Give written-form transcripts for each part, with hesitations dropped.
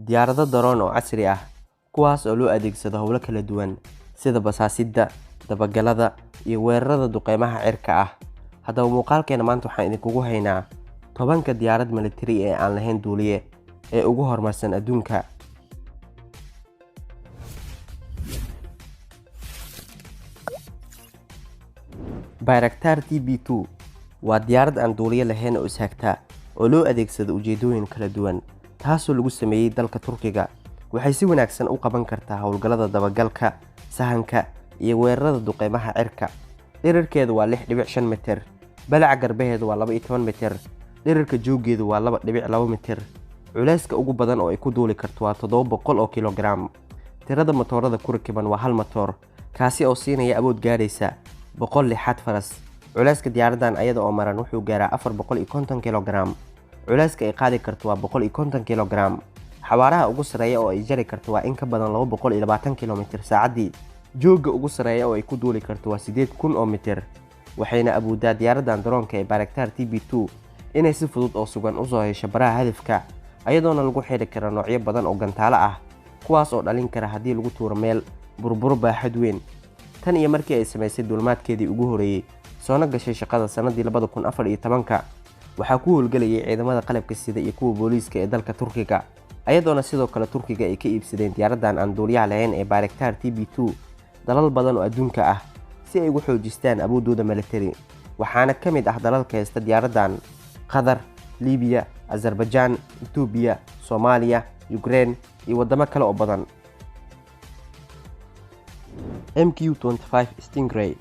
diyaarado daroon oo casri ah kuwaas oo loo adeegsado hawlo kala duwan sida basaasidda, dabagalada iyo weerarada duqeymaha cirka ah. Haddaba muuqaalkeena maanta waxaan idinkugu haynaa 10ka diyaarad military ee aan lahayn duuliye ee ugu horumarsan adduunka. Bayraktar TB2 waa diyaarad aan duuliye lahayn oo ishagta oo loo adeegsado ujeedooyin kala duwan, taasoo lagu sameeyay dalka Turkiga. Waxay si wanaagsan u qaban kartaa hawlgallada dabagalka, sahanka iyo weerarada duqeymaha cirka. Dhererkeedu waa 6.5 mitir, balaca garbaheedu waa 12 mitir, dhererka jooggeedu waa 2.2 mitir. Culeyska ugu badan oo ay ku duuli karto waa 700 oo kilogram. Tirada matoorada ku rakiban waa 1 matoor, kaasi oo siinaya awood gaaraysa 106 faras. Culeyska diyaaradan ayada oo maran wuxuu gaaraa 450 kilogram. Culeyska ay qaadi karto waa 150 kilogram. Xawaaraha ugu sareeya oo ay jari karto waa in ka badan 220 kilomitir saacadii. Joogga ugu sareeya oo ay ku duuli karto waa 8000 oo mitir. Waxayna awoodaa diyaaradan daroonka ee Bayraktar TB2 inay si fudud oo sugan u soo hesho baraha hadafka, ayadoona lagu xiri karo noocyo badan oo gantaalo ah, kuwaas oo dhalin kara haddii lagu tuuro meel burbur baaxad weyn. Tan iyo markii ay samaysay duulimaadkeedii ugu horeeyay soona gashay shaqada sanadii 2014, waxaa ku howlgelayay ciidamada qalabka sida iyo kuwa booliiska ee dalka Turkiga, ayadoona sidoo kale Turkiga ay ka iibsadeen diyaaradan aan duuliyaha lahayn ee Bayraktar TB2 dalal badan oo adduunka ah si ay ugu xoojistaan awoodooda military. Waxaana ka mid ah dalalka haysta diyaaradan Qatar, Liibiya, Azerbaijan, Itoobiya, Soomaaliya, Ukraine iyo wadamo kale oo badan. MQ-25 Stingray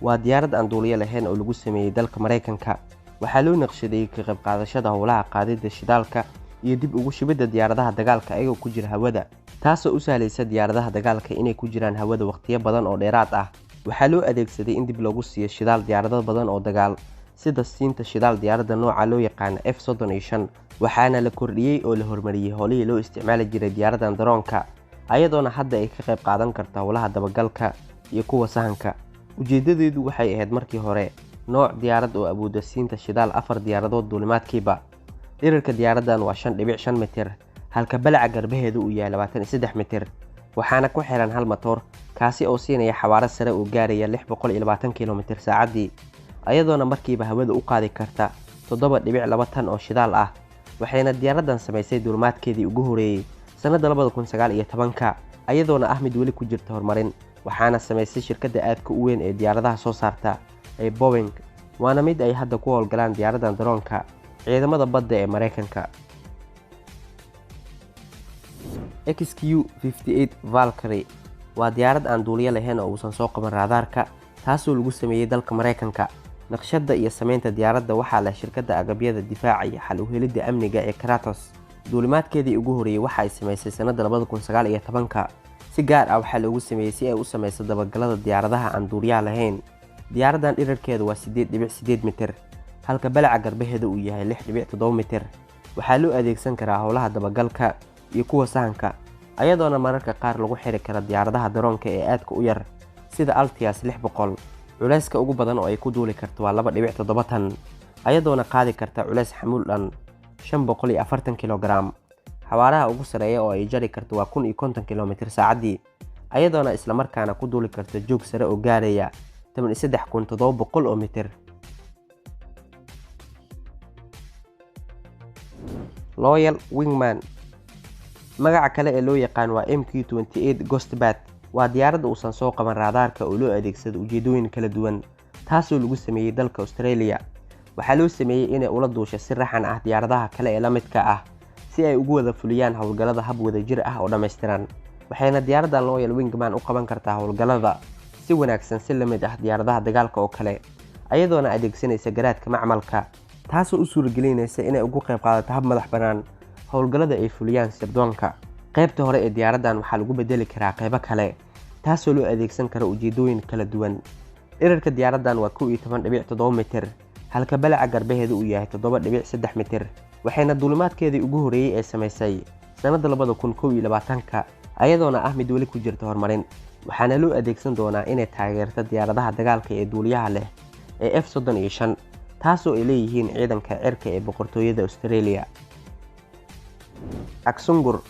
waa diyaarad aan duuliye lahayn oo lagu sameeyay dalka Mareykanka. Waxaa loo naqshadeeyay ka qayb qaadashada howlaha qaadida shidaalka iyo dib ugu shubidda diyaaradaha dagaalka ayagoo ku jira hawada, taasoo u sahlaysa diyaaradaha dagaalka inay ku jiraan hawada waqtiyo badan oo dheeraad ah. Waxaa loo adeegsaday in dib loogu siiyo shidaal diyaarado badan oo dagaal, sida siinta shidaal diyaaradda nooca loo yaqaan F-35. waxaana la kordhiyey oo la horumariyey howlihii loo isticmaali jiray diyaaradan daroonka, ayadoona hadda ay ka qayb qaadan karto howlaha dabagalka iyo kuwa sahanka. Ujeedadeedu waxay ahayd markii hore nooc diyaarad oo awooda siinta shidaal 4 diyaaradood duulimaadkiiba. Dhererka diyaaradan waa 5.5 mitir, halka balaca garbaheedu uu yahay 23 mitir. waxaana ku xiran hal matoor, kaasi oo siinaya xawaare sare oo gaaraya 620 kilomitir saacadii, ayadoona markiiba hawada u qaadi karta 7.2 tan oo shidaal ah. Waxayna diyaaradan samaysay duulimaadkeedii ugu horeeyay sanadda 2019, ayadoona ah mid weli ku jirta horumarin. Waxaana samaysay shirkadda aadka u weyn ee diyaaradaha soo saarta ee Boeing, waana mid ay hadda ku howlgalaan diyaaradan daroonka ciidamada badda ee Mareykanka. XQ-58 Valkyrie waa diyaarad aan duuliye lahayn oo uusan soo qaban raadaarka, taasoo lagu sameeyay dalka Mareykanka. Naqshadda iyo samaynta diyaaradda waxaa leh shirkadda agabyada difaaca iyo xal u helidda amniga ee Kratos. Duulimaadkeedii ugu horeeyay waxa ay samaysay sanadda 2019. Si gaar ah waxaa loogu sameeyay si ay u samayso dabagalada diyaaradaha aan duuliyaha lahayn. Diyaaradan dhererkeedu waa 8.8 mitir, halka balaca garbaheeda uu yahay 6.7 mitir. Waxaa loo adeegsan karaa howlaha dabagalka iyo kuwa sahanka, ayadoona mararka qaar lagu xiri karo diyaaradaha daroonka ee aadka u yar sida Altias 600. Culeyska ugu badan oo ay ku duuli karto waa 2.7 tan, ayadoona qaadi karta culeys xamuul dhan 540 kilogram. Xawaaraha ugu sareeya oo ay jari karto waa 1050 kilomitir saacadii, ayadoona isla markaana ku duuli karta joog sare oo gaaraya 83700 oo mitir. Loyal Wingman magaca kale ee loo yaqaan waa MQ-28 Ghostbat. waa diyaarad uusan soo qaban raadaarka oo loo adeegsado ujeedooyin kala duwan, taasoo lagu sameeyay dalka Australia. Waxaa loo sameeyay inay ula duusho si raxan ah diyaaradaha kale ee la midka ah si ay ugu wada fuliyaan howlgallada hab wada jir ah oo dhammaystiran. Waxayna diyaaradan Loyal Wingman u qaban kartaa howlgallada si wanaagsan si la mid ah diyaaradaha dagaalka oo kale, ayadoona adeegsanaysa garaadka macmalka, taasoo u suuragelinaysa inay uga qayb qaadato hab madax bannaan howlgallada ay fuliyaan sirdoonka. qaybta hore ee diyaaradan waxaa lagu bedeli karaa qaybo kale, taasoo loo adeegsan karo ujeedooyin kala duwan. Dhererka diyaaradan waa 11.7 mitir, halka balaca garbaheedu uu yahay 7.3 mitir. Waxayna duulimaadkeedii ugu horeeyay ee samaysay sanadda 2021, ayadoona ah mid weli ku jirta horumarin. Waxaana loo adeegsan doonaa inay taageerto diyaaradaha dagaalka ee duuliyaha leh ee F-35, taasoo ay leeyihiin ciidanka cirka ee boqortooyada Australia. Aksungur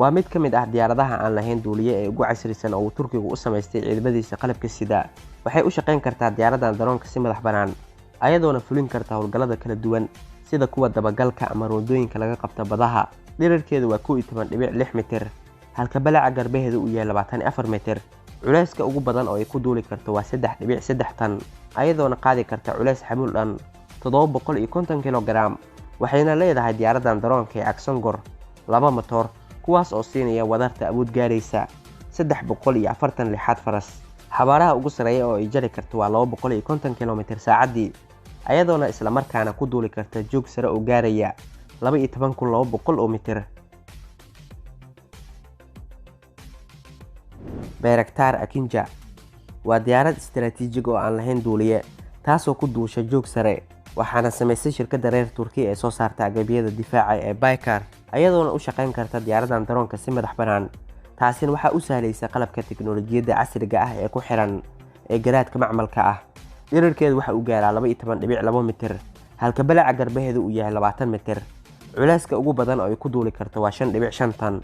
waa mid ka mid ah diyaaradaha aan lahayn duuliye ee ugu casrisan oo uu Turkigu u sameystay ciidamadiisa qalabka sida. Waxay u shaqeyn kartaa diyaaradan daroonka si madax bannaan, ayadoona fulin karta howlgallada kala duwan sida kuwa dabagalka ama roondooyinka laga qabta badaha. Dhererkeedu waa 11.6 mitir, halka balaca garbaheedu uu yahay 24 mitir. Culeyska ugu badan oo ay ku duuli karto waa 3.3 tan, ayadoona qaadi karta culeys xamuul dhan 750 kilogram. Waxayna leedahay diyaaradan daroonka ee Aksongor 2 matoor, kuwaas oo siinaya wadarta awood gaaraysa 346 faras. Xawaaraha ugu sareeya oo ay jari karto waa 250 kilomitir saacadii, ayadoona isla markaana ku duuli karta joog sare oo gaaraya 12200 mitir. Bayraktar Akinja waa diyaarad istiraatiijig oo aan lahayn duuliye, taasoo ku duusha joog sare, waxaana sameysay shirkadda reer Turkiya ee soo saarta agabyada difaaca ee Baykar, ayadoona u shaqeyn karta diyaaradan daroonka si madax bannaan. taasina waxaa u sahlaysa qalabka tiknoolajiyadda casriga ah ee ku xiran ee garaadka macmalka ah. Dhererkeedu waxa uu gaaraa 12.2 mitir, halka balaca garbaheedu uu yahay 20 mitir. Culeyska ugu badan oo ay ku duuli karto waa 5.5 tan,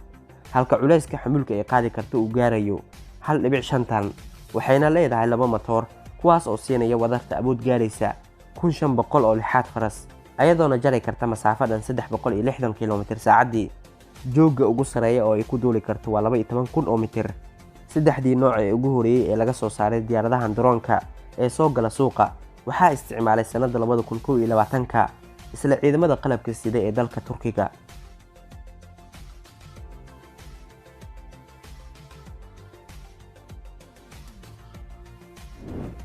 halka culeyska xamuulka ay qaadi karto uu gaarayo 1.5 tan. Waxayna leedahay 2 matoor, kuwaas oo siinaya wadarta awood gaaraysa 1500 faras, ayadoona jari karta masaafo dhan 360 kilomitir saacadii. Joogga ugu sareeya oo ay ku duuli karto waa 12000 mitir. Saddexdii nooc ee ugu horeeyay ee laga soo saaray diyaaradahan daroonka ee soo gala suuqa waxaa isticmaalay sanadda 2021 isla ciidamada qalabka sida ee dalka Turkiga.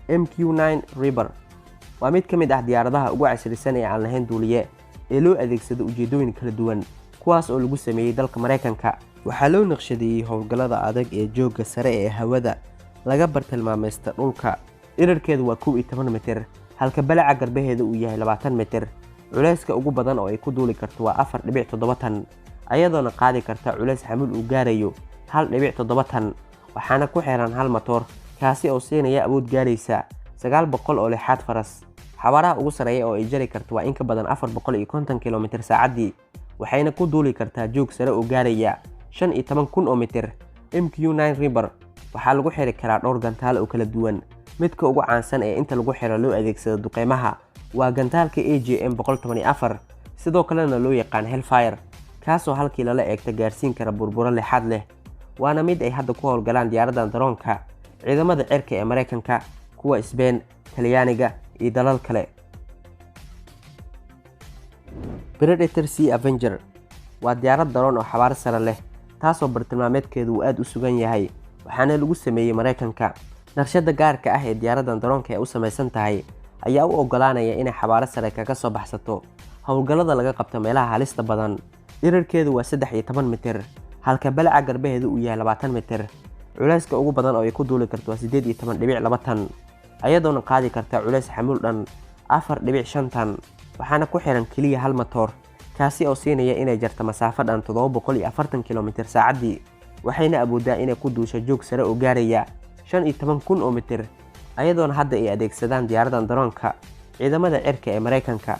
MQ-9 Reaper waa mid ka mid ah diyaaradaha ugu casrisan ee aan lahayn duuliye ee loo adeegsado ujeedooyin kala duwan, kuwaas oo lagu sameeyay dalka Mareykanka. Waxaa loo naqshadeeyay howlgallada adag ee joogga sare ee hawada laga bartilmaameesta dhulka. Dhererkeedu waa 11 mitir, halka balaca garbaheedu uu yahay 20 mitir. Culeyska ugu badan oo ay ku duuli karto waa 4.7 tan, ayadoona qaadi karta culeys xamuul uu gaarayo 1.7 tan. Waxaana ku xiran hal matoor, kaasi oo siinaya awood gaaraysa 900 faras. Xawaaraha ugu sareeya oo ay jari karto waa in ka badan 450 kilomitir saacadii, waxayna ku duuli kartaa joog sare oo gaaraya 15000 mitir. MQ-9 Reaper waxaa lagu xiri karaa dhowr gantaal oo kala duwan. Midka ugu caansan ee inta lagu xiro loo adeegsado duqeymaha waa gantaalka AJM-184, sidoo kalena loo yaqaan Hellfire, kaasoo halkii lala eegta gaarsiin kara burburo lixaad leh. Waana mid ay hadda ku howlgalaan diyaaradan daroonka ciidamada cirka ee Mareykanka, kuwa Spain, Talyaaniga iyo dalal kale. Predator Sea Avenger waa diyaarad daroon oo xawaare sare leh, taasoo bartilmaameedkeedu uu aad u sugan yahay, waxaana lagu sameeyay Mareykanka. Naqshadda gaarka ah ee diyaaradan daroonka ee u samaysan tahay ayaa u ogolaanaya inay xawaare sare kaga soo baxsato howlgallada laga qabto meelaha halista badan. Dhererkeedu waa 13 mitir, halka balaca garbaheedu uu yahay 20 mitir. Culeyska ugu badan oo ay ku duuli karto waa 18.2 tan, ayadoona qaadi karta culeys xamuul dhan 4.5 tan. Waxaana ku xiran kaliya hal matoor, kaasi oo siinaya inay jarto masaafo dhan 740 kilomitir saacadii. Waxayna awoodaa inay ku duusho joog sare oo gaaraya 15000 mitir, ayadoona hadda ay adeegsadaan diyaaradan daroonka ciidamada cirka ee Mareykanka.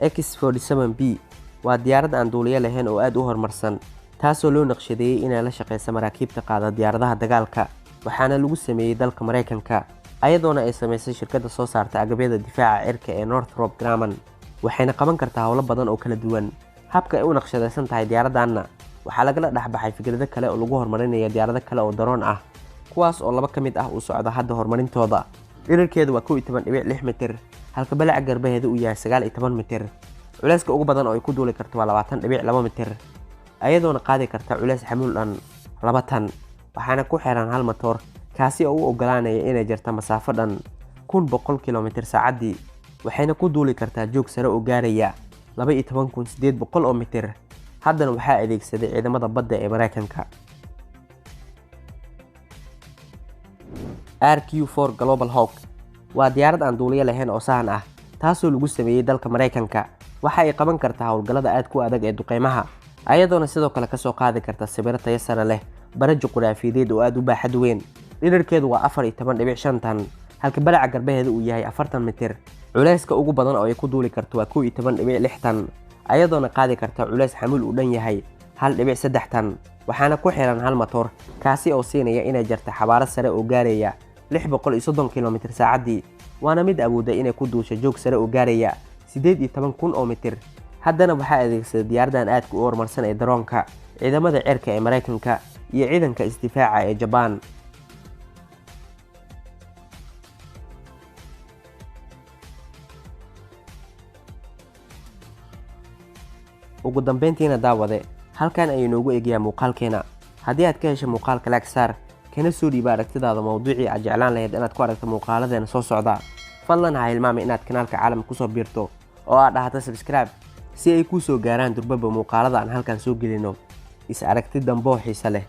X-47B waa diyaarad aan duuliye lahayn oo aad u horumarsan, taasoo loo naqshadeeyay inay la shaqeyso maraakiibta qaada diyaaradaha dagaalka, waxaana lagu sameeyay dalka Mareykanka, ayadoona ay sameysay shirkadda soo saarta agabyada difaaca cirka ee Northrop Grumman. Waxayna qaban kartaa howlo badan oo kala duwan. Habka ay u naqshadaysan tahay diyaaradanna waxaa lagala dhaxbaxay fikrado kale oo lagu horumarinayo diyaarado kale oo daroon ah, kuwaas oo laba ka mid ah uu socdo hadda horumarintooda. Dhererkeedu waa 11.6 mitir, halka balaca garbaheedu uu yahay 19 mitir. Culeyska ugu badan oo ay ku duuli karto waa 20.2 mitir, ayadoona qaadi karta culeys xamuul dhan 2 tan. Waxaana ku xiran hal matoor, kaasi oo u ogolaanaya inay jarto masaafo dhan 1100 kilomitir saacadii. Waxayna ku duuli kartaa joog sare oo gaaraya 12800 mitir. Haddana waxaa adeegsaday ciidamada badda ee Mareykanka. RQ-4 Global Hawk waa diyaarad aan duuliye lahayn oo sahan ah, taasoo lagu sameeyay dalka Mareykanka. Waxa ay qaban kartaa howlgallada aad ku adag ee duqeymaha, ayadoona sidoo kale ka soo qaadi karta sawirro tayo sare leh, barajo quraafiyeed oo aad u baaxad weyn. Dhererkeedu waa 14.5 tan, halka balaca garbaheedu uu yahay 40 mitir. Culeyska ugu badan oo ay ku duuli karto waa 11.6 tan, ayadoona qaadi karta culays xamuul u dhan yahay 1.3 tan, waxaana ku xiran hal matoor kaasi oo siinaya inay jarto xawaare sare oo gaaraya 630 kilomitir saacadii, waana mid awooda inay ku duusho joog sare oo gaaraya 18,000 oo mitir. haddana waxaa adeegsaday diyaaradan aadka u horumarsan ee daroonka ciidamada cirka ee Mareykanka iyo ciidanka isdifaaca ee Japan. ugu dambeyntiina daawade, halkan ayuu noogu eegaya muuqaalkeena. haddii aad ka heshay muuqaalka like saar, kana soo dhiiba aragtidaada mawduucii aad jeclaan lahayd inaad ku aragto muuqaaladeena soo socda. fadlan ha hilmaami inaad kanaalka caalamka ku soo biirto oo aad dhahdo subscribe si ay kuu soo gaaraan durbaba muuqaalada aan halkan soo gelino. is aragti dambe oo xiiso leh.